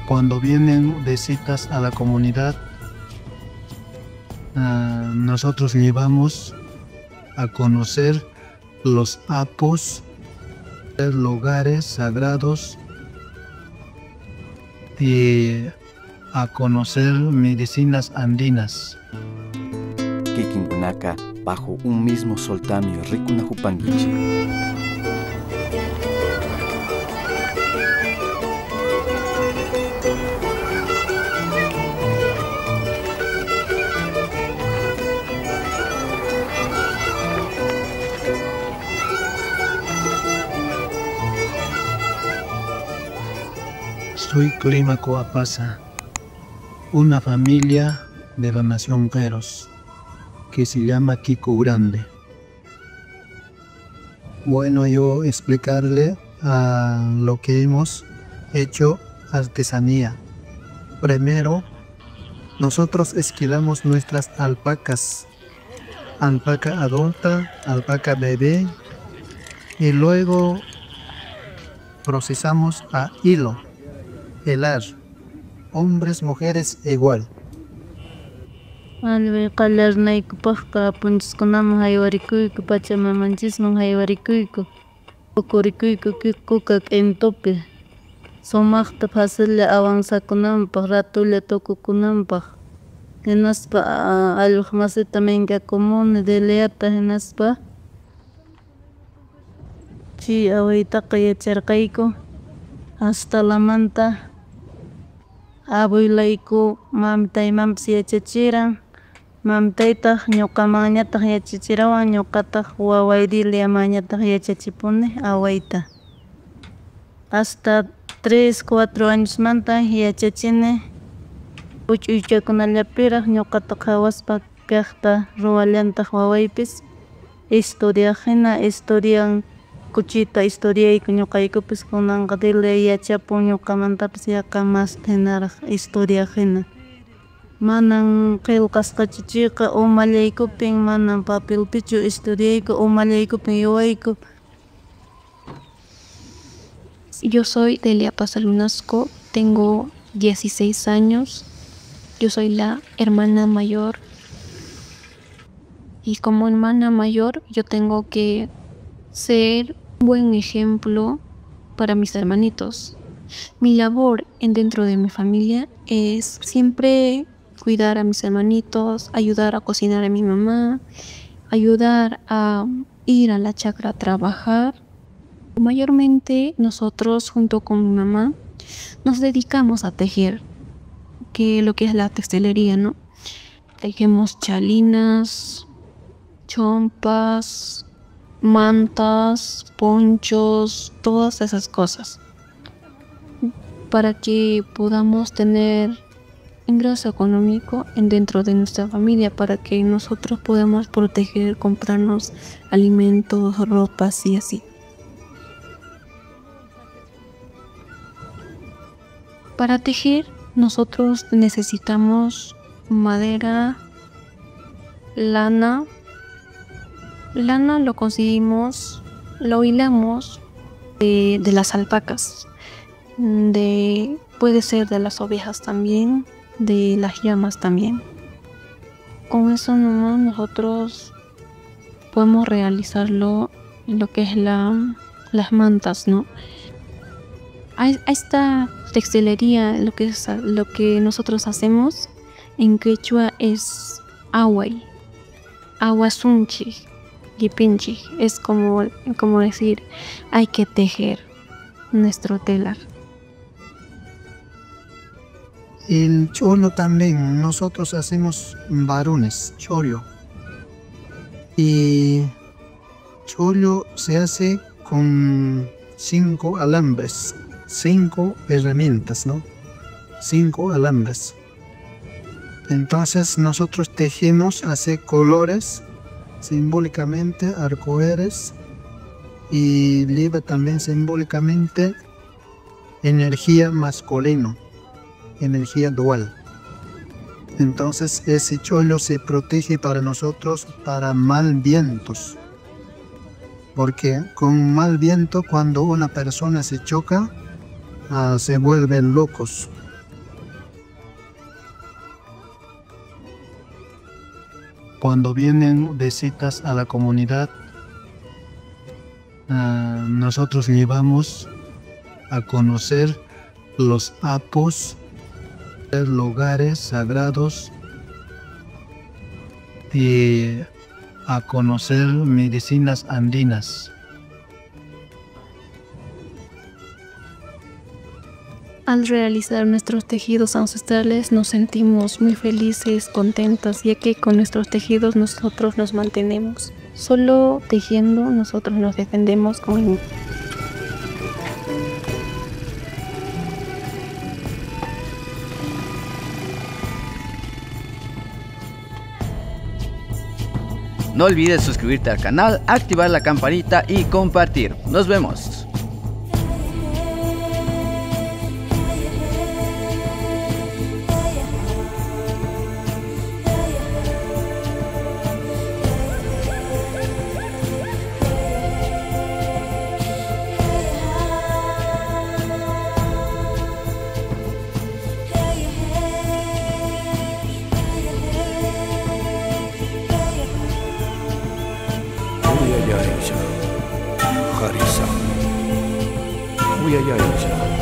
cuando vienen visitas a la comunidad, nosotros llevamos a conocer los apos, lugares sagrados y a conocer medicinas andinas. Kikinkunaka bajo un mismo soltamio rikunahupanguichi. Soy Clímaco Apasa, una familia de la nación Queros, que se llama Kiko Grande. Bueno, yo explicarle lo que hemos hecho artesanía. Primero, nosotros esquilamos nuestras alpacas, alpaca adulta, alpaca bebé, y luego procesamos a hilo. Helar, hombres, mujeres igual. Alve qalarnaykupaqqa punchuskunaman haywarikuyku, pachamamanchisman haywarikuyku, ukurikuyku kuka k'intupi, sumaqta facilla avanzakunanpaq, ratulla tukukunanpaq, hinaspa allquq masita minkakumuni Deliata hinaspa chi awaytaqa yacharqayku hasta abuelayku mamitaymanpis yachachiran, mamitaytaq ñuqamañataq yachachirawan, ñuqataq wawaydilamañataq yachachipuni awayta. Hasta 3, 4 añosmanta yachachini, uchuychakunallapiraq ñuqata qhawaspa kaqta ruwallantaq wawaypis estudiajina, estudian kuchita estudiayku ñuqaykupis kunanqa dile yachapun ñuqamantapis yaqa mas hinaraq estudiajina. Manan qillqasqachu chayqa umallaykupin, manan papelpichu estudiayku, umallaykupin yuwayku. Yo soy Delia Pasalunasco, tengo 16 años, yo soy la hermana mayor y como hermana mayor yo tengo que ser un buen ejemplo para mis hermanitos. Mi labor dentro de mi familia es siempre cuidar a mis hermanitos, ayudar a cocinar a mi mamá, ayudar a ir a la chacra a trabajar. Mayormente nosotros junto con mi mamá nos dedicamos a tejer, que lo que es la textilería, ¿no? Tejemos chalinas, chompas, mantas, ponchos, todas esas cosas para que podamos tener ingreso económico dentro de nuestra familia, para que nosotros podamos proteger, comprarnos alimentos, ropas y así. Para tejer nosotros necesitamos madera, lana. Lana lo conseguimos, lo hilamos de las alpacas, puede ser de las ovejas también, de las llamas también. Con eso nomás nosotros podemos realizarlo en lo que es las mantas, ¿no? A esta textilería, lo que nosotros hacemos en quechua es away, awasunchi. Yipinchi, es como decir, hay que tejer nuestro telar. El cholo también, nosotros hacemos varones, chollo. Y chollo se hace con 5 alambres, 5 herramientas, ¿no? 5 alambres. Entonces nosotros tejemos, hace colores, simbólicamente arcoíris, y lleva también simbólicamente energía masculino, energía dual. Entonces ese chollo se protege para nosotros para mal vientos, porque con mal viento cuando una persona se choca se vuelven locos, cuando vienen visitas a la comunidad, nosotros llevamos a conocer los apos, lugares sagrados y a conocer medicinas andinas. Al realizar nuestros tejidos ancestrales nos sentimos muy felices, contentas, ya que con nuestros tejidos nosotros nos mantenemos. Solo tejiendo nosotros nos defendemos con... No olvides suscribirte al canal, activar la campanita y compartir. Nos vemos. Harisa. Uyayayja.